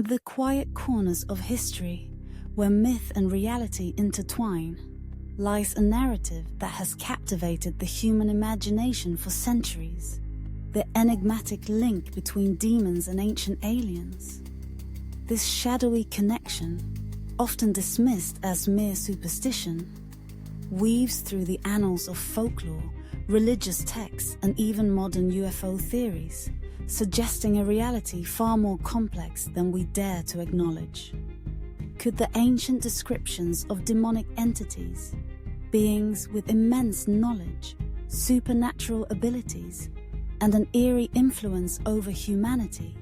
In the quiet corners of history, where myth and reality intertwine, lies a narrative that has captivated the human imagination for centuries. The enigmatic link between demons and ancient aliens. This shadowy connection, often dismissed as mere superstition, weaves through the annals of folklore, religious texts, and even modern UFO theories, suggesting a reality far more complex than we dare to acknowledge. Could the ancient descriptions of demonic entities, beings with immense knowledge, supernatural abilities, and an eerie influence over humanity,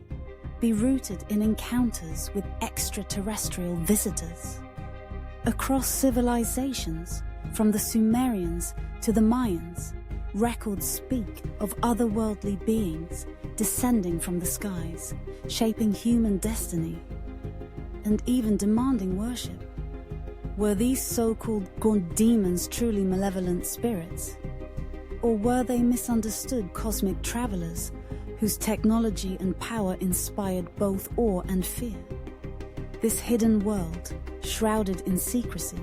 be rooted in encounters with extraterrestrial visitors? Across civilizations, from the Sumerians to the Mayans, records speak of otherworldly beings descending from the skies, shaping human destiny, and even demanding worship. Were these so-called gaunt demons truly malevolent spirits? Or were they misunderstood cosmic travelers whose technology and power inspired both awe and fear? This hidden world, shrouded in secrecy,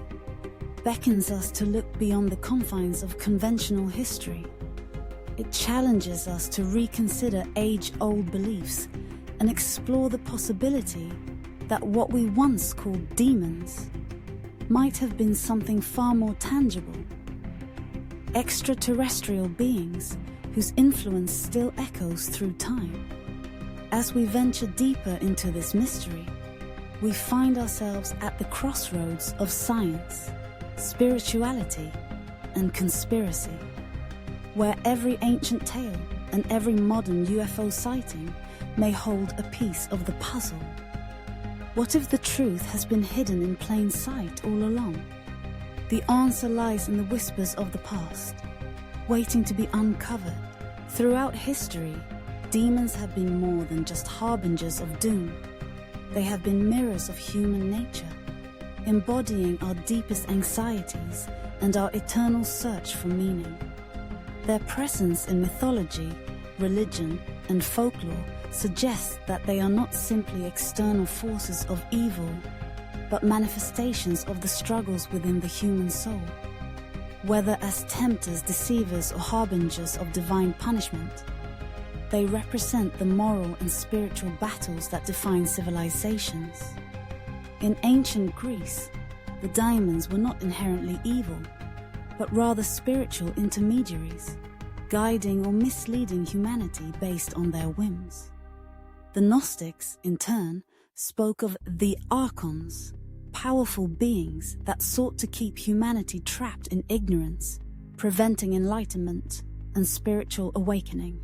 beckons us to look beyond the confines of conventional history. It challenges us to reconsider age-old beliefs and explore the possibility that what we once called demons might have been something far more tangible. Extraterrestrial beings whose influence still echoes through time. As we venture deeper into this mystery, we find ourselves at the crossroads of science, spirituality, and conspiracy, where every ancient tale and every modern UFO sighting may hold a piece of the puzzle. What if the truth has been hidden in plain sight all along? The answer lies in the whispers of the past, waiting to be uncovered. Throughout history, demons have been more than just harbingers of doom. They have been mirrors of human nature, embodying our deepest anxieties and our eternal search for meaning. Their presence in mythology, religion, and folklore suggests that they are not simply external forces of evil, but manifestations of the struggles within the human soul. Whether as tempters, deceivers, or harbingers of divine punishment, they represent the moral and spiritual battles that define civilizations. In ancient Greece, the daimons were not inherently evil, but rather spiritual intermediaries, guiding or misleading humanity based on their whims. The Gnostics, in turn, spoke of the archons, powerful beings that sought to keep humanity trapped in ignorance, preventing enlightenment and spiritual awakening.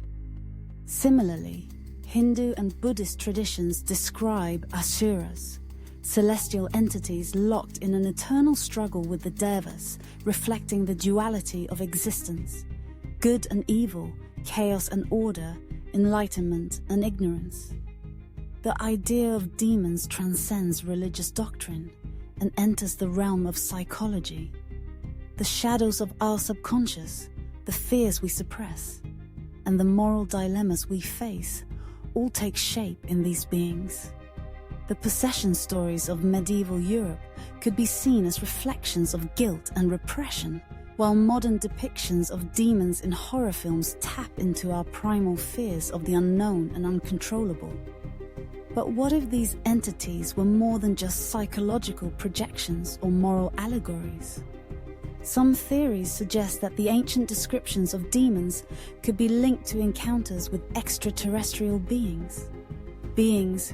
Similarly, Hindu and Buddhist traditions describe asuras, celestial entities locked in an eternal struggle with the devas, reflecting the duality of existence, good and evil, chaos and order, enlightenment and ignorance. The idea of demons transcends religious doctrine and enters the realm of psychology. The shadows of our subconscious, the fears we suppress, and the moral dilemmas we face all take shape in these beings. The possession stories of medieval Europe could be seen as reflections of guilt and repression, while modern depictions of demons in horror films tap into our primal fears of the unknown and uncontrollable. But what if these entities were more than just psychological projections or moral allegories? Some theories suggest that the ancient descriptions of demons could be linked to encounters with extraterrestrial beings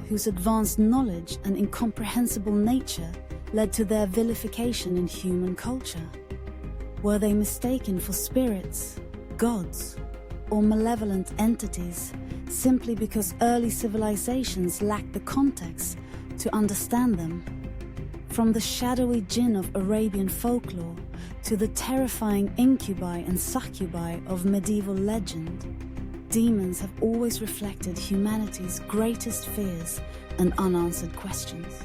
whose advanced knowledge and incomprehensible nature led to their vilification in human culture. Were they mistaken for spirits, gods, or malevolent entities simply because early civilizations lacked the context to understand them? From the shadowy jinn of Arabian folklore to the terrifying incubi and succubi of medieval legend, demons have always reflected humanity's greatest fears and unanswered questions.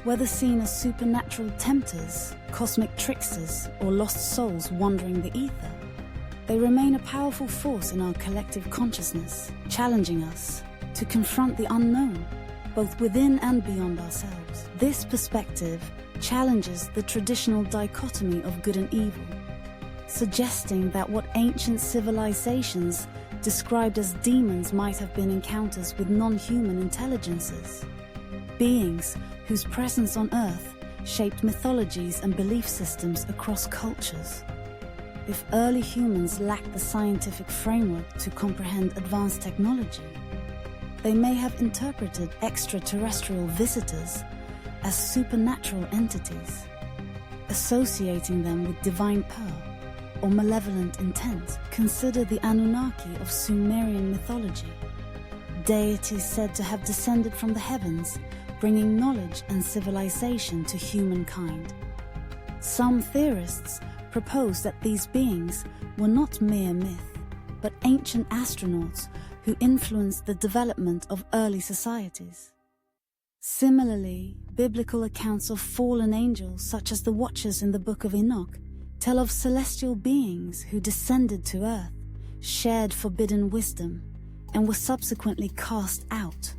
Whether seen as supernatural tempters, cosmic tricksters, or lost souls wandering the ether, they remain a powerful force in our collective consciousness, challenging us to confront the unknown both within and beyond ourselves. This perspective challenges the traditional dichotomy of good and evil, suggesting that what ancient civilizations described as demons might have been encounters with non-human intelligences, beings whose presence on Earth shaped mythologies and belief systems across cultures. If early humans lacked the scientific framework to comprehend advanced technology, they may have interpreted extraterrestrial visitors as supernatural entities, associating them with divine power or malevolent intent. Consider the Anunnaki of Sumerian mythology, deities said to have descended from the heavens, bringing knowledge and civilization to humankind. Some theorists propose that these beings were not mere myth, but ancient astronauts who influenced the development of early societies. Similarly, biblical accounts of fallen angels, such as the Watchers in the Book of Enoch, tell of celestial beings who descended to Earth, shared forbidden wisdom, and were subsequently cast out.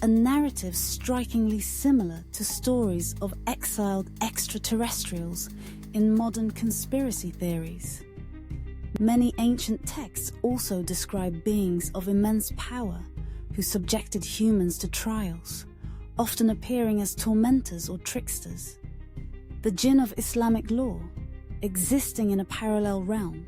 A narrative strikingly similar to stories of exiled extraterrestrials in modern conspiracy theories. Many ancient texts also describe beings of immense power who subjected humans to trials, often appearing as tormentors or tricksters. The jinn of Islamic law, existing in a parallel realm,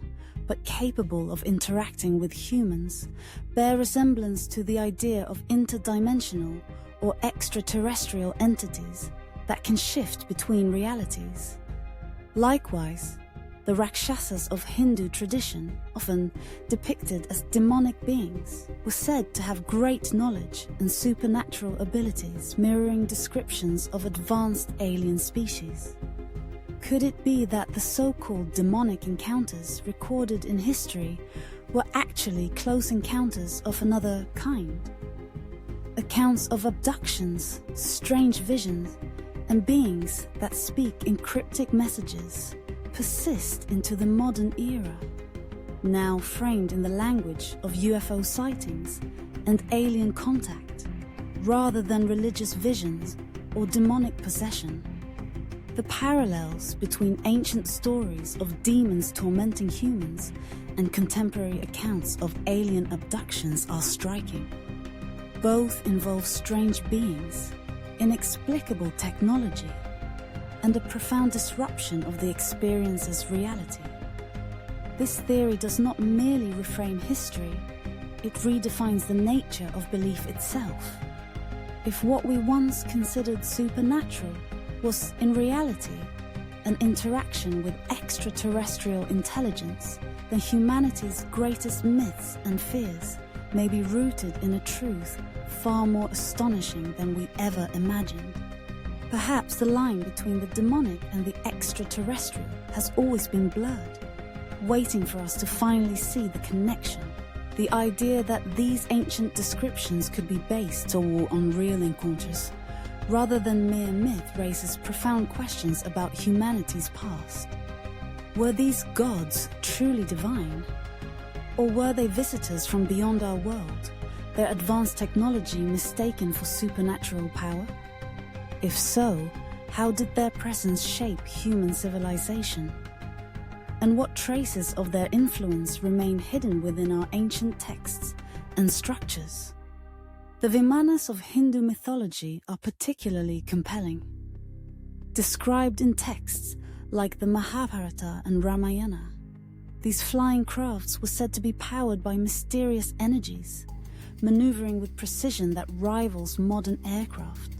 but capable of interacting with humans, bear resemblance to the idea of interdimensional or extraterrestrial entities that can shift between realities. Likewise, the Rakshasas of Hindu tradition, often depicted as demonic beings, were said to have great knowledge and supernatural abilities, mirroring descriptions of advanced alien species. Could it be that the so-called demonic encounters recorded in history were actually close encounters of another kind? Accounts of abductions, strange visions, and beings that speak in cryptic messages persist into the modern era, now framed in the language of UFO sightings and alien contact, rather than religious visions or demonic possession. The parallels between ancient stories of demons tormenting humans and contemporary accounts of alien abductions are striking. Both involve strange beings, inexplicable technology, and a profound disruption of the experience's reality. This theory does not merely reframe history, it redefines the nature of belief itself. If what we once considered supernatural was in reality an interaction with extraterrestrial intelligence, then humanity's greatest myths and fears may be rooted in a truth far more astonishing than we ever imagined. Perhaps the line between the demonic and the extraterrestrial has always been blurred, waiting for us to finally see the connection. The idea that these ancient descriptions could be based on real encounters rather than mere myth raises profound questions about humanity's past. Were these gods truly divine? Or were they visitors from beyond our world, their advanced technology mistaken for supernatural power? If so, how did their presence shape human civilization? And what traces of their influence remain hidden within our ancient texts and structures? The Vimanas of Hindu mythology are particularly compelling. Described in texts like the Mahabharata and Ramayana, these flying crafts were said to be powered by mysterious energies, maneuvering with precision that rivals modern aircraft.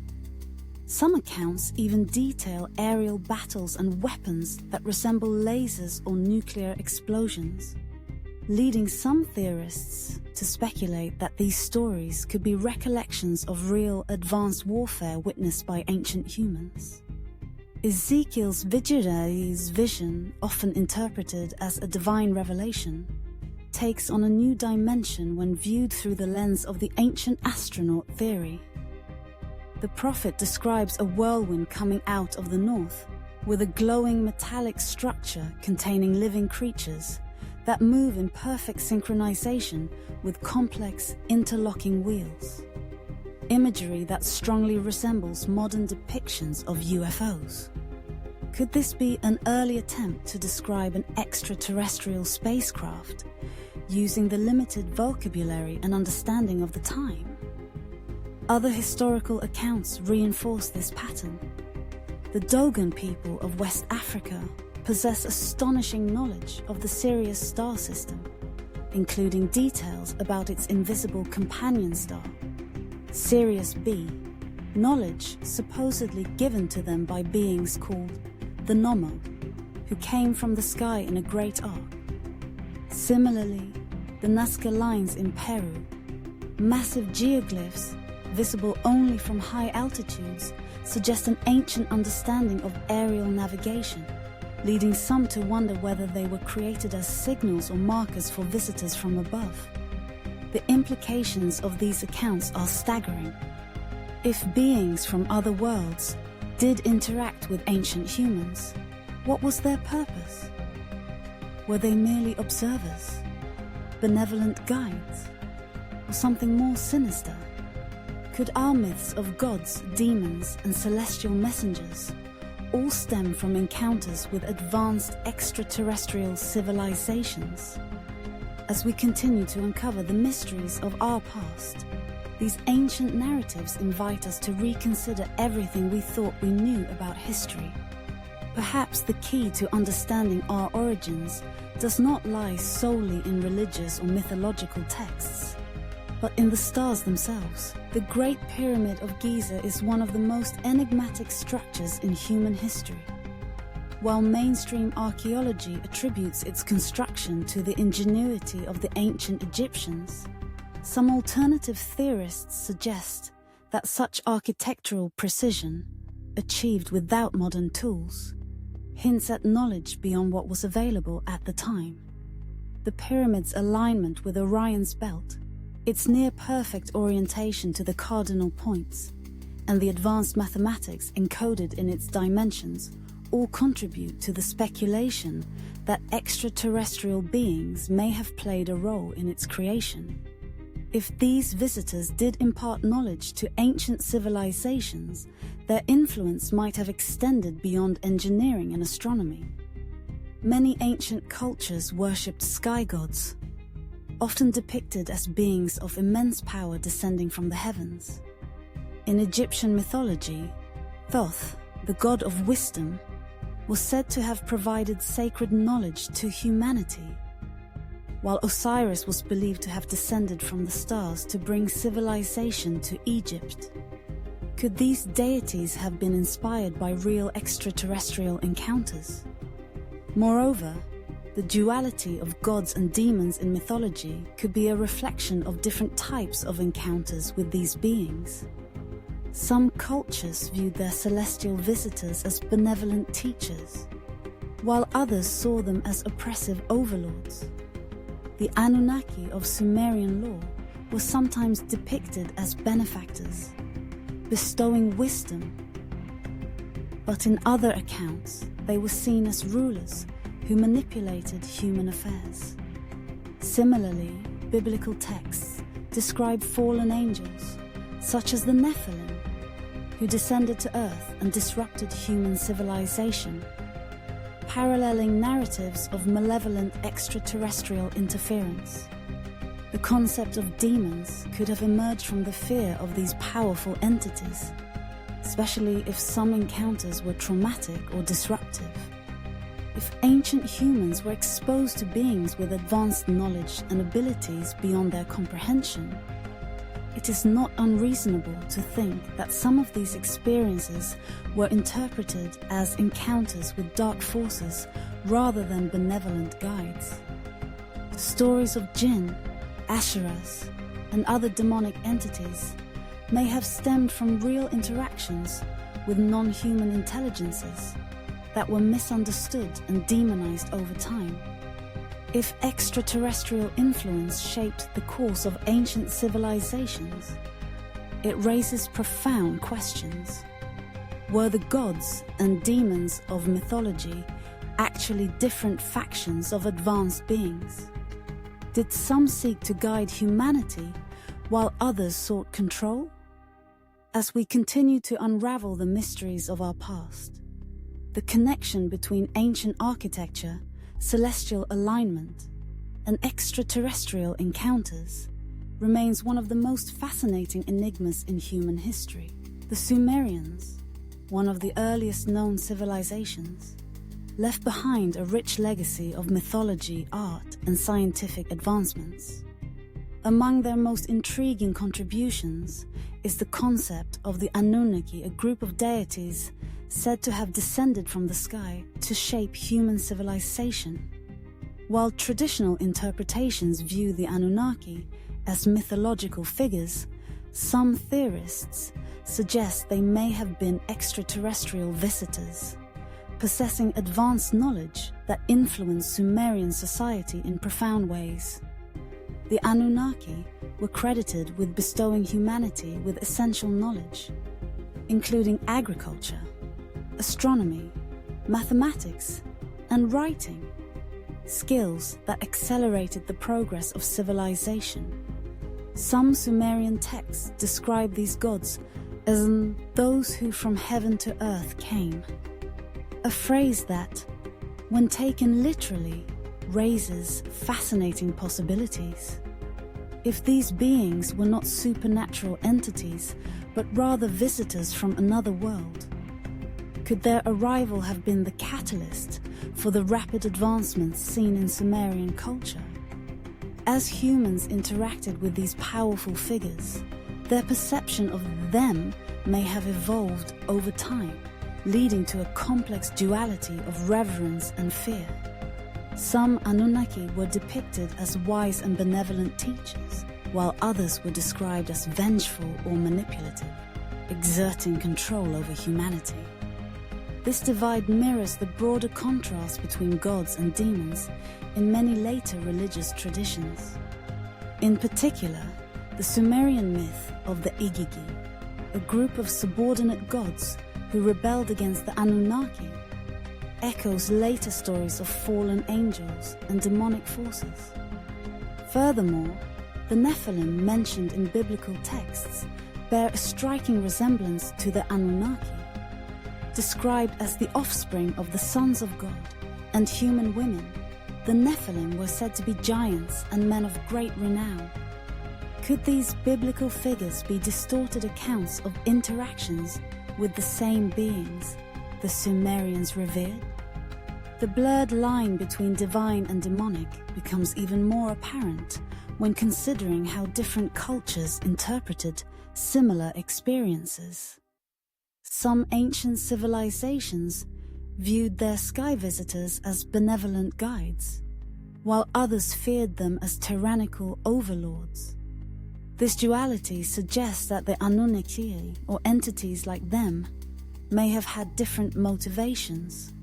Some accounts even detail aerial battles and weapons that resemble lasers or nuclear explosions, leading some theorists to speculate that these stories could be recollections of real advanced warfare witnessed by ancient humans. Ezekiel's Vijay's vision, often interpreted as a divine revelation, takes on a new dimension when viewed through the lens of the ancient astronaut theory. The prophet describes a whirlwind coming out of the north with a glowing metallic structure containing living creatures that move in perfect synchronization with complex interlocking wheels. imagery that strongly resembles modern depictions of UFOs. Could this be an early attempt to describe an extraterrestrial spacecraft using the limited vocabulary and understanding of the time? Other historical accounts reinforce this pattern. The Dogon people of West Africa possess astonishing knowledge of the Sirius star system, including details about its invisible companion star, Sirius B, knowledge supposedly given to them by beings called the Nomo, who came from the sky in a great arc. Similarly, the Nazca lines in Peru, massive geoglyphs visible only from high altitudes, suggest an ancient understanding of aerial navigation, leading some to wonder whether they were created as signals or markers for visitors from above. The implications of these accounts are staggering. If beings from other worlds did interact with ancient humans, what was their purpose? Were they merely observers, benevolent guides, or something more sinister? Could our myths of gods, demons, and celestial messengers all stem from encounters with advanced extraterrestrial civilizations? As we continue to uncover the mysteries of our past, these ancient narratives invite us to reconsider everything we thought we knew about history. Perhaps the key to understanding our origins does not lie solely in religious or mythological texts, but in the stars themselves. The Great Pyramid of Giza is one of the most enigmatic structures in human history. While mainstream archaeology attributes its construction to the ingenuity of the ancient Egyptians, some alternative theorists suggest that such architectural precision, achieved without modern tools, hints at knowledge beyond what was available at the time. The pyramid's alignment with Orion's belt, its near-perfect orientation to the cardinal points, and the advanced mathematics encoded in its dimensions all contribute to the speculation that extraterrestrial beings may have played a role in its creation. If these visitors did impart knowledge to ancient civilizations, their influence might have extended beyond engineering and astronomy. Many ancient cultures worshipped sky gods, often depicted as beings of immense power descending from the heavens. In Egyptian mythology, Thoth, the god of wisdom, was said to have provided sacred knowledge to humanity, while Osiris was believed to have descended from the stars to bring civilization to Egypt. Could these deities have been inspired by real extraterrestrial encounters? Moreover, the duality of gods and demons in mythology could be a reflection of different types of encounters with these beings. Some cultures viewed their celestial visitors as benevolent teachers, while others saw them as oppressive overlords. The Anunnaki of Sumerian lore were sometimes depicted as benefactors, bestowing wisdom, but in other accounts they were seen as rulers who manipulated human affairs. Similarly, biblical texts describe fallen angels, such as the Nephilim, who descended to earth and disrupted human civilization, paralleling narratives of malevolent extraterrestrial interference. The concept of demons could have emerged from the fear of these powerful entities, especially if some encounters were traumatic or disruptive. If ancient humans were exposed to beings with advanced knowledge and abilities beyond their comprehension, it is not unreasonable to think that some of these experiences were interpreted as encounters with dark forces rather than benevolent guides. Stories of jinn, asheras, and other demonic entities may have stemmed from real interactions with non-human intelligences that were misunderstood and demonized over time. If extraterrestrial influence shaped the course of ancient civilizations, it raises profound questions. Were the gods and demons of mythology actually different factions of advanced beings? Did some seek to guide humanity while others sought control? As we continue to unravel the mysteries of our past, the connection between ancient architecture, celestial alignment, and extraterrestrial encounters remains one of the most fascinating enigmas in human history. The Sumerians, one of the earliest known civilizations, left behind a rich legacy of mythology, art, and scientific advancements. Among their most intriguing contributions is the concept of the Anunnaki, a group of deities said to have descended from the sky to shape human civilization. While traditional interpretations view the Anunnaki as mythological figures, some theorists suggest they may have been extraterrestrial visitors, possessing advanced knowledge that influenced Sumerian society in profound ways. The Anunnaki were credited with bestowing humanity with essential knowledge, including agriculture, astronomy, mathematics, and writing, skills that accelerated the progress of civilization. Some Sumerian texts describe these gods as those who from heaven to earth came, a phrase that, when taken literally, raises fascinating possibilities. If these beings were not supernatural entities, but rather visitors from another world, could their arrival have been the catalyst for the rapid advancements seen in Sumerian culture? As humans interacted with these powerful figures, their perception of them may have evolved over time, leading to a complex duality of reverence and fear. Some Anunnaki were depicted as wise and benevolent teachers, while others were described as vengeful or manipulative, exerting control over humanity. This divide mirrors the broader contrast between gods and demons in many later religious traditions. In particular, the Sumerian myth of the Igigi, a group of subordinate gods who rebelled against the Anunnaki, echoes later stories of fallen angels and demonic forces. Furthermore, the Nephilim mentioned in biblical texts bear a striking resemblance to the Anunnaki. Described as the offspring of the sons of God and human women, the Nephilim were said to be giants and men of great renown. Could these biblical figures be distorted accounts of interactions with the same beings the Sumerians revered? The blurred line between divine and demonic becomes even more apparent when considering how different cultures interpreted similar experiences. Some ancient civilizations viewed their sky visitors as benevolent guides, while others feared them as tyrannical overlords. This duality suggests that the Anunnaki, or entities like them, may have had different motivations,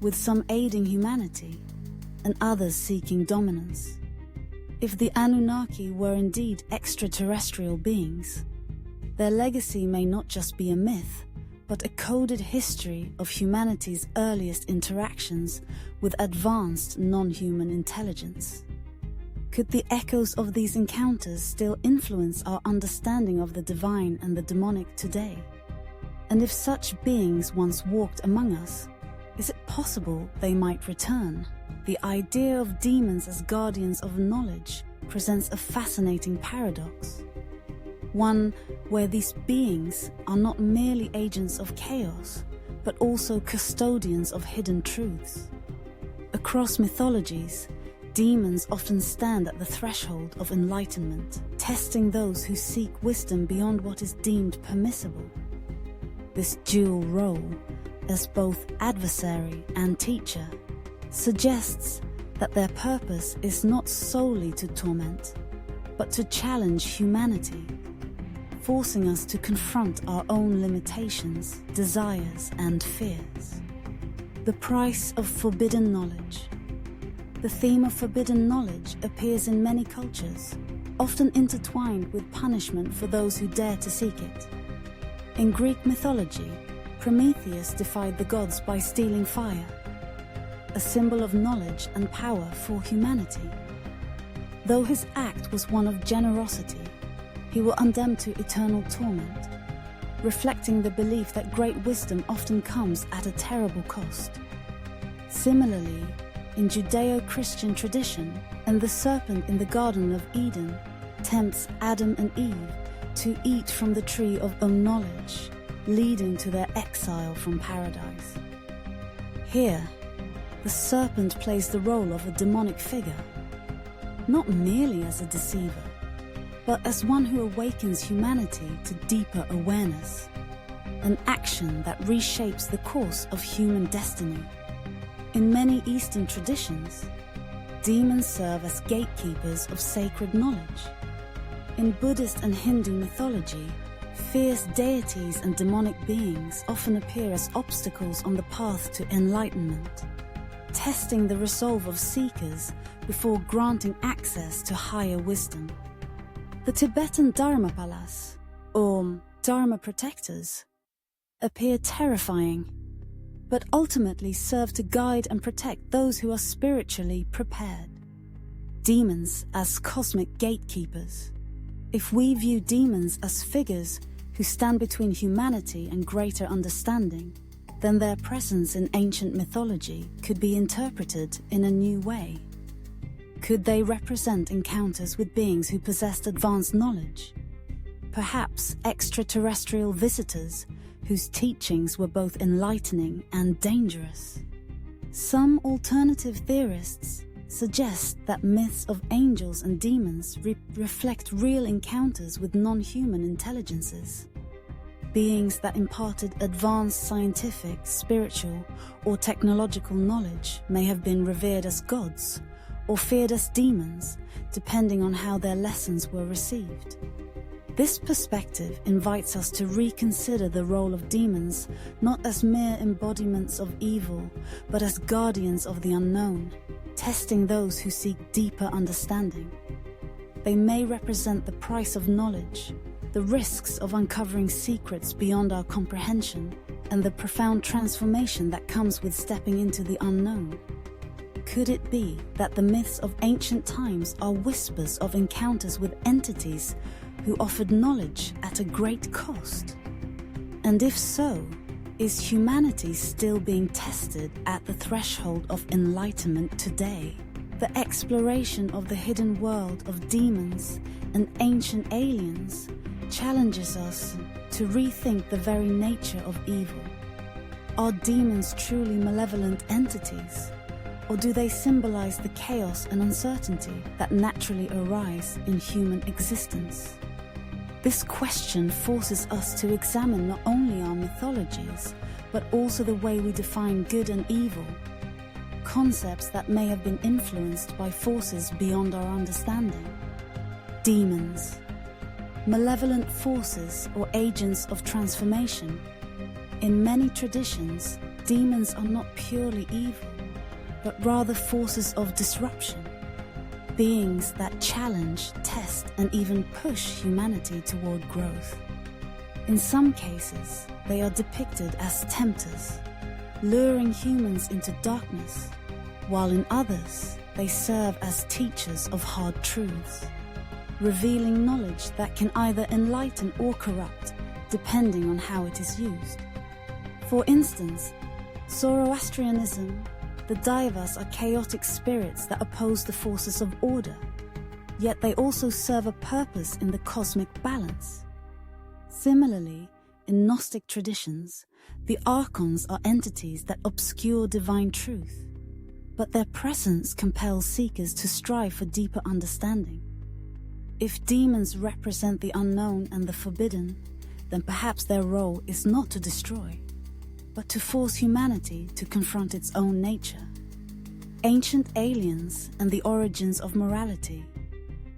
with some aiding humanity and others seeking dominance. If the Anunnaki were indeed extraterrestrial beings, their legacy may not just be a myth, but a coded history of humanity's earliest interactions with advanced non-human intelligence. Could the echoes of these encounters still influence our understanding of the divine and the demonic today? And if such beings once walked among us, is it possible they might return? The idea of demons as guardians of knowledge presents a fascinating paradox. One where these beings are not merely agents of chaos, but also custodians of hidden truths. Across mythologies, demons often stand at the threshold of enlightenment, testing those who seek wisdom beyond what is deemed permissible. This dual role, as both adversary and teacher, suggests that their purpose is not solely to torment, but to challenge humanity, forcing us to confront our own limitations, desires, and fears. The price of forbidden knowledge. The theme of forbidden knowledge appears in many cultures, often intertwined with punishment for those who dare to seek it. In Greek mythology, Prometheus defied the gods by stealing fire, a symbol of knowledge and power for humanity. Though his act was one of generosity, he was condemned to eternal torment. reflecting the belief that great wisdom often comes at a terrible cost. Similarly, in Judeo-Christian tradition, and the serpent in the Garden of Eden tempts Adam and Eve to eat from the tree of knowledge, leading to their exile from paradise. Here, the serpent plays the role of a demonic figure, not merely as a deceiver, but as one who awakens humanity to deeper awareness, an action that reshapes the course of human destiny. In many Eastern traditions, demons serve as gatekeepers of sacred knowledge. In Buddhist and Hindu mythology, fierce deities and demonic beings often appear as obstacles on the path to enlightenment, testing the resolve of seekers before granting access to higher wisdom. The Tibetan Dharmapalas, or Dharma protectors, appear terrifying, but ultimately serve to guide and protect those who are spiritually prepared. Demons as cosmic gatekeepers. If we view demons as figures who stand between humanity and greater understanding, then their presence in ancient mythology could be interpreted in a new way. Could they represent encounters with beings who possessed advanced knowledge? Perhaps extraterrestrial visitors whose teachings were both enlightening and dangerous. Some alternative theorists suggest that myths of angels and demons reflect real encounters with non-human intelligences. Beings that imparted advanced scientific, spiritual, or technological knowledge may have been revered as gods or feared as demons, depending on how their lessons were received. This perspective invites us to reconsider the role of demons not as mere embodiments of evil, but as guardians of the unknown, testing those who seek deeper understanding. They may represent the price of knowledge, the risks of uncovering secrets beyond our comprehension, and the profound transformation that comes with stepping into the unknown. Could it be that the myths of ancient times are whispers of encounters with entities who offered knowledge at a great cost? And if so, is humanity still being tested at the threshold of enlightenment today? The exploration of the hidden world of demons and ancient aliens challenges us to rethink the very nature of evil. Are demons truly malevolent entities? Or do they symbolize the chaos and uncertainty that naturally arise in human existence? This question forces us to examine not only our mythologies, but also the way we define good and evil, concepts that may have been influenced by forces beyond our understanding. Demons, malevolent forces or agents of transformation. In many traditions, demons are not purely evil, but rather forces of disruption, beings that challenge, test, and even push humanity toward growth. In some cases, they are depicted as tempters, luring humans into darkness, while in others, they serve as teachers of hard truths, revealing knowledge that can either enlighten or corrupt, depending on how it is used. For instance, Zoroastrianism, the Daivas are chaotic spirits that oppose the forces of order, yet they also serve a purpose in the cosmic balance. Similarly, in Gnostic traditions, the archons are entities that obscure divine truth, but their presence compels seekers to strive for deeper understanding. If demons represent the unknown and the forbidden, then perhaps their role is not to destroy, but to force humanity to confront its own nature. Ancient aliens and the origins of morality.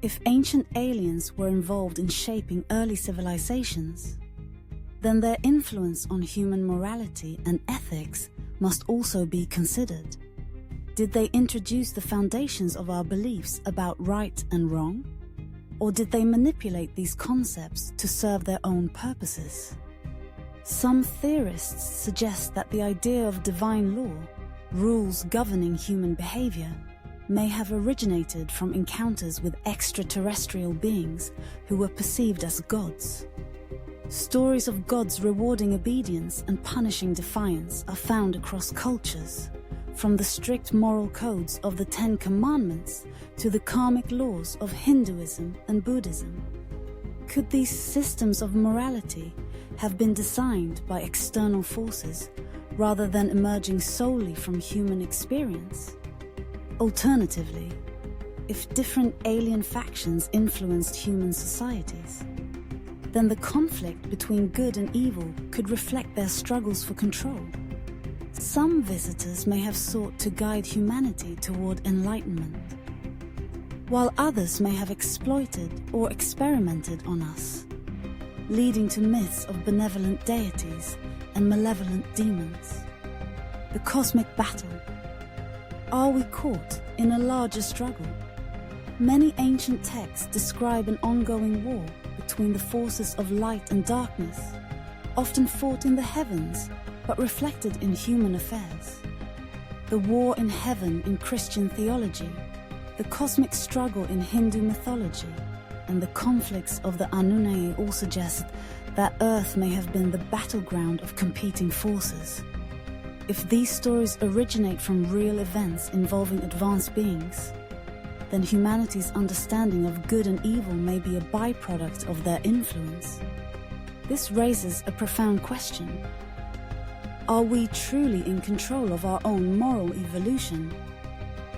If ancient aliens were involved in shaping early civilizations, then their influence on human morality and ethics must also be considered. Did they introduce the foundations of our beliefs about right and wrong? Or did they manipulate these concepts to serve their own purposes? Some theorists suggest that the idea of divine law, rules governing human behavior, may have originated from encounters with extraterrestrial beings who were perceived as gods. Stories of gods rewarding obedience and punishing defiance are found across cultures, from the strict moral codes of the Ten Commandments to the karmic laws of Hinduism and Buddhism. Could these systems of morality have been designed by external forces rather than emerging solely from human experience? Alternatively, if different alien factions influenced human societies, then the conflict between good and evil could reflect their struggles for control. Some visitors may have sought to guide humanity toward enlightenment, while others may have exploited or experimented on us, leading to myths of benevolent deities and malevolent demons. The cosmic battle. Are we caught in a larger struggle? Many ancient texts describe an ongoing war between the forces of light and darkness, often fought in the heavens but reflected in human affairs. The war in heaven in Christian theology, the cosmic struggle in Hindu mythology, and the conflicts of the Anunnaki all suggest that Earth may have been the battleground of competing forces. If these stories originate from real events involving advanced beings, then humanity's understanding of good and evil may be a byproduct of their influence. This raises a profound question. Are we truly in control of our own moral evolution?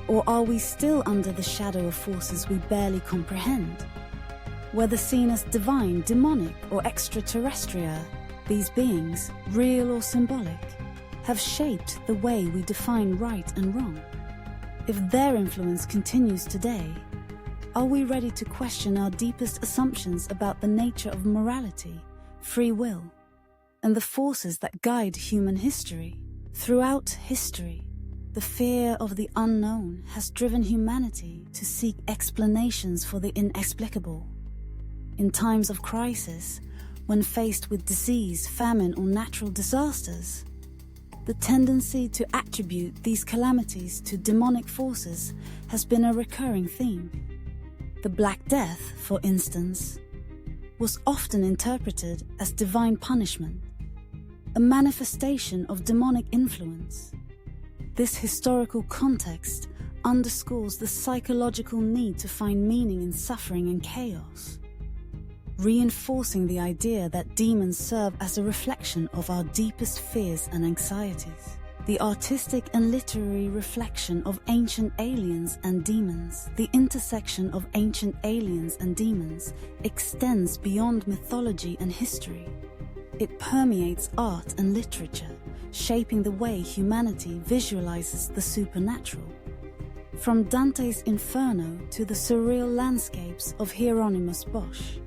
Or are we still under the shadow of forces we barely comprehend? Whether seen as divine, demonic, or extraterrestrial, these beings, real or symbolic, have shaped the way we define right and wrong. If their influence continues today, are we ready to question our deepest assumptions about the nature of morality, free will, and the forces that guide human history? Throughout history, the fear of the unknown has driven humanity to seek explanations for the inexplicable. In times of crisis, when faced with disease, famine, or natural disasters, the tendency to attribute these calamities to demonic forces has been a recurring theme. The Black Death, for instance, was often interpreted as divine punishment, a manifestation of demonic influence. This historical context underscores the psychological need to find meaning in suffering and chaos, reinforcing the idea that demons serve as a reflection of our deepest fears and anxieties. The artistic and literary reflection of ancient aliens and demons. The intersection of ancient aliens and demons extends beyond mythology and history. It permeates art and literature, shaping the way humanity visualizes the supernatural. From Dante's Inferno to the surreal landscapes of Hieronymus Bosch,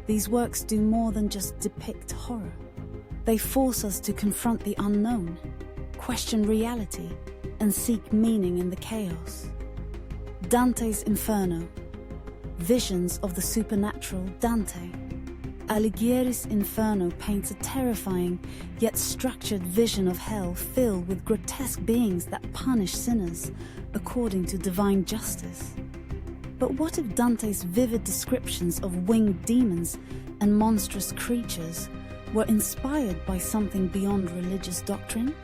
these works do more than just depict horror. They force us to confront the unknown, question reality, and seek meaning in the chaos. Dante's Inferno. Visions of the supernatural Dante. Alighieri's Inferno paints a terrifying yet structured vision of hell filled with grotesque beings that punish sinners according to divine justice. But what if Dante's vivid descriptions of winged demons and monstrous creatures were inspired by something beyond religious doctrine?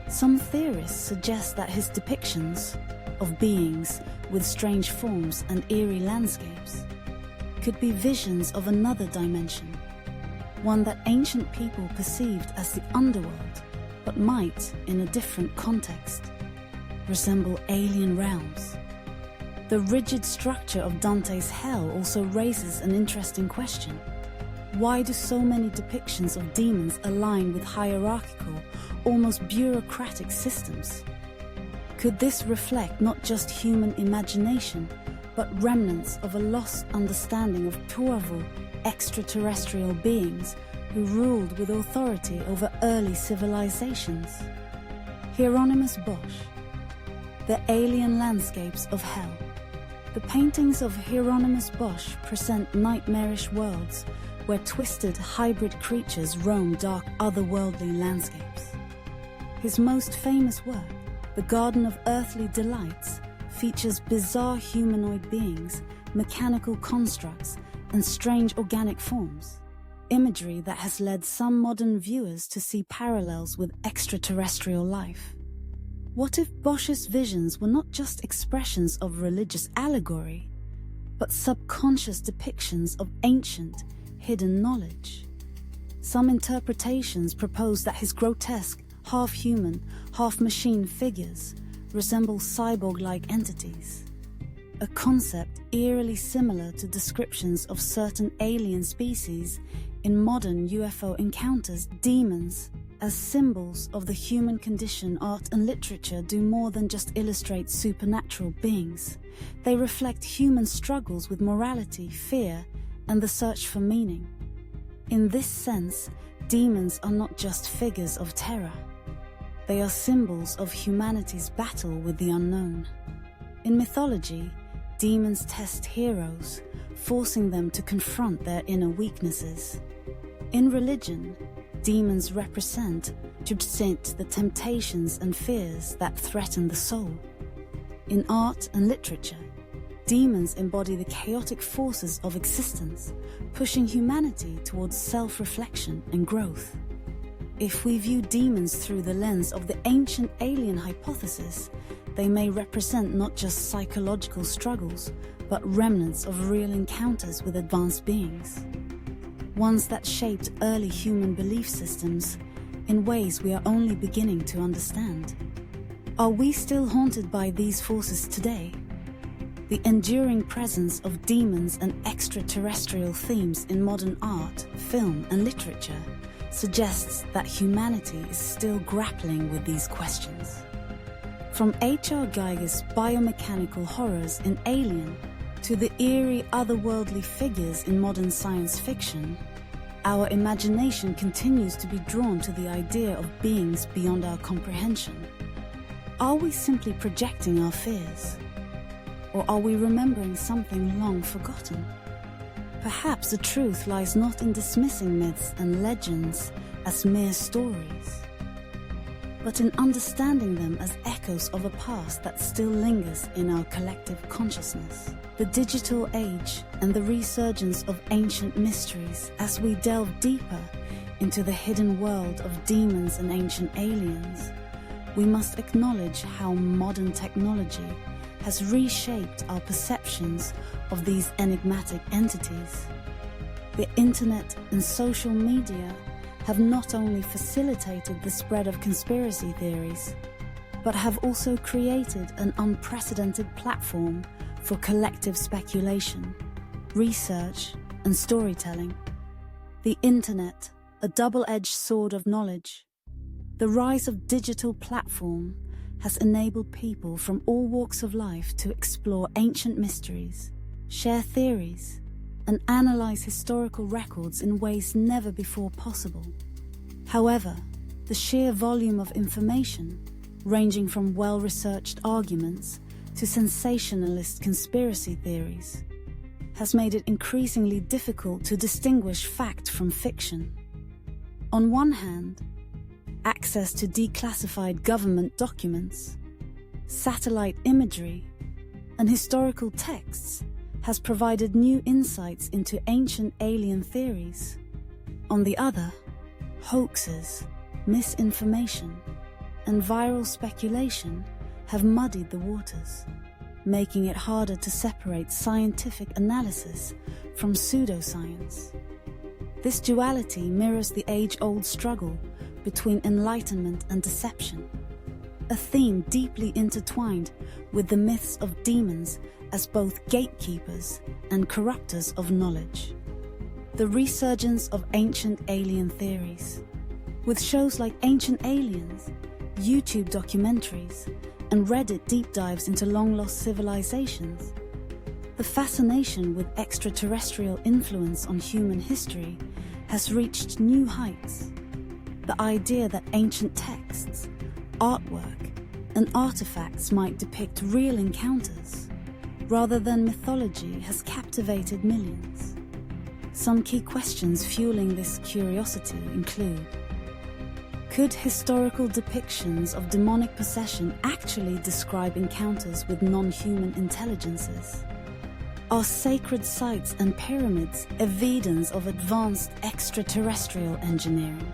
Some theorists suggest that his depictions of beings with strange forms and eerie landscapes could be visions of another dimension, one that ancient people perceived as the underworld, but might, in a different context, resemble alien realms. The rigid structure of Dante's hell also raises an interesting question. Why do so many depictions of demons align with hierarchical, almost bureaucratic systems? Could this reflect not just human imagination, but remnants of a lost understanding of powerful extraterrestrial beings who ruled with authority over early civilizations? Hieronymus Bosch. The alien landscapes of hell. The paintings of Hieronymus Bosch present nightmarish worlds where twisted hybrid creatures roam dark otherworldly landscapes. His most famous work, The Garden of Earthly Delights, features bizarre humanoid beings, mechanical constructs, and strange organic forms. imagery that has led some modern viewers to see parallels with extraterrestrial life. What if Bosch's visions were not just expressions of religious allegory, but subconscious depictions of ancient, hidden knowledge? Some interpretations propose that his grotesque, half-human, half-machine figures resemble cyborg-like entities, a concept eerily similar to descriptions of certain alien species in modern UFO encounters. Demons, as symbols of the human condition, art and literature do more than just illustrate supernatural beings. They reflect human struggles with morality, fear, and the search for meaning. In this sense, demons are not just figures of terror. They are symbols of humanity's battle with the unknown. In mythology, demons test heroes, forcing them to confront their inner weaknesses. In religion, demons represent the temptations and fears that threaten the soul. In art and literature, demons embody the chaotic forces of existence, pushing humanity towards self-reflection and growth. If we view demons through the lens of the ancient alien hypothesis, they may represent not just psychological struggles, but remnants of real encounters with advanced beings. Ones that shaped early human belief systems in ways we are only beginning to understand. Are we still haunted by these forces today? The enduring presence of demons and extraterrestrial themes in modern art, film, and literature suggests that humanity is still grappling with these questions. From H.R. Giger's biomechanical horrors in Alien to the eerie otherworldly figures in modern science fiction, our imagination continues to be drawn to the idea of beings beyond our comprehension. Are we simply projecting our fears? Or are we remembering something long forgotten? Perhaps the truth lies not in dismissing myths and legends as mere stories, but in understanding them as echoes of a past that still lingers in our collective consciousness. The digital age and the resurgence of ancient mysteries as we delve deeper into the hidden world of demons and ancient aliens, we must acknowledge how modern technology has reshaped our perceptions of these enigmatic entities. The internet and social media have not only facilitated the spread of conspiracy theories, but have also created an unprecedented platform for collective speculation, research, and storytelling. The internet, a double-edged sword of knowledge. The rise of digital platform has enabled people from all walks of life to explore ancient mysteries, share theories, and analyze historical records in ways never before possible. However, the sheer volume of information, ranging from well-researched arguments to sensationalist conspiracy theories, has made it increasingly difficult to distinguish fact from fiction. On one hand, access to declassified government documents, satellite imagery, and historical texts has provided new insights into ancient alien theories. On the other, hoaxes, misinformation, and viral speculation have muddied the waters, making it harder to separate scientific analysis from pseudoscience. This duality mirrors the age-old struggle between enlightenment and deception, a theme deeply intertwined with the myths of demons as both gatekeepers and corruptors of knowledge. The resurgence of ancient alien theories. With shows like Ancient Aliens, YouTube documentaries, and Reddit deep dives into long-lost civilizations, the fascination with extraterrestrial influence on human history has reached new heights. The idea that ancient texts, artwork, and artifacts might depict real encounters, rather than mythology, has captivated millions. Some key questions fueling this curiosity include: could historical depictions of demonic possession actually describe encounters with non-human intelligences? Are sacred sites and pyramids evidence of advanced extraterrestrial engineering?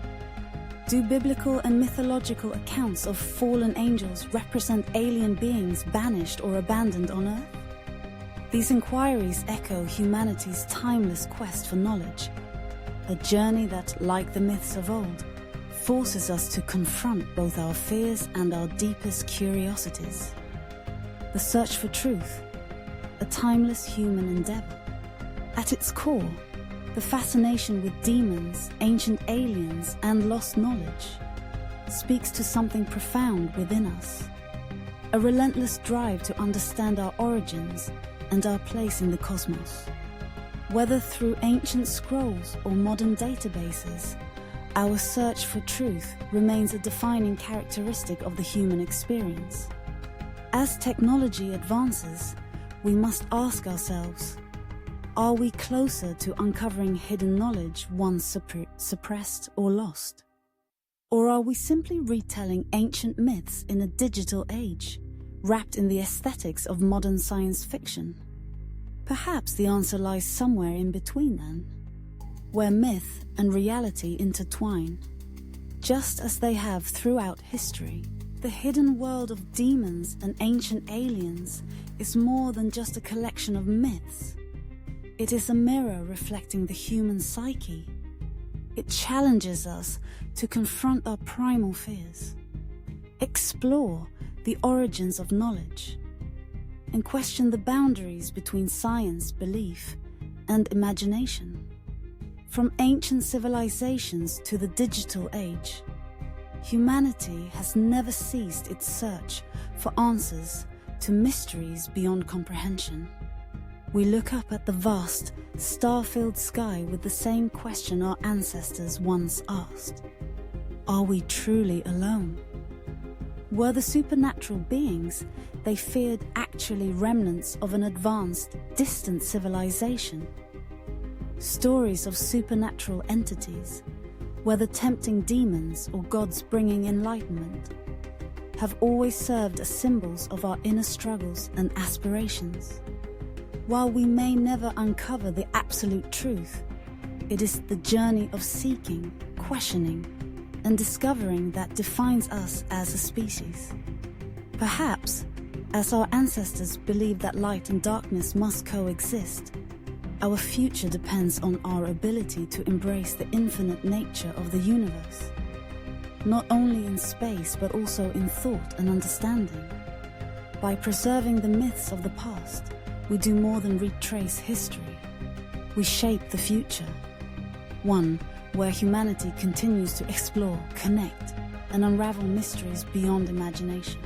Do biblical and mythological accounts of fallen angels represent alien beings banished or abandoned on Earth? These inquiries echo humanity's timeless quest for knowledge, a journey that, like the myths of old, forces us to confront both our fears and our deepest curiosities. The search for truth, a timeless human endeavor. At its core, the fascination with demons, ancient aliens, and lost knowledge speaks to something profound within us, a relentless drive to understand our origins and our place in the cosmos. Whether through ancient scrolls or modern databases, our search for truth remains a defining characteristic of the human experience. As technology advances, we must ask ourselves, are we closer to uncovering hidden knowledge once suppressed or lost? Or are we simply retelling ancient myths in a digital age, wrapped in the aesthetics of modern science fiction? Perhaps the answer lies somewhere in between then, where myth and reality intertwine. Just as they have throughout history, the hidden world of demons and ancient aliens is more than just a collection of myths. It is a mirror reflecting the human psyche. It challenges us to confront our primal fears, explore the origins of knowledge, and question the boundaries between science, belief, and imagination. From ancient civilizations to the digital age, humanity has never ceased its search for answers to mysteries beyond comprehension. We look up at the vast, star-filled sky with the same question our ancestors once asked. Are we truly alone? Were the supernatural beings they feared actually remnants of an advanced, distant civilization? Stories of supernatural entities, whether tempting demons or gods bringing enlightenment, have always served as symbols of our inner struggles and aspirations. While we may never uncover the absolute truth, it is the journey of seeking, questioning, and discovering that defines us as a species. Perhaps, as our ancestors believed that light and darkness must coexist, our future depends on our ability to embrace the infinite nature of the universe, not only in space but also in thought and understanding. By preserving the myths of the past, we do more than retrace history. We shape the future, one where humanity continues to explore, connect, and unravel mysteries beyond imagination.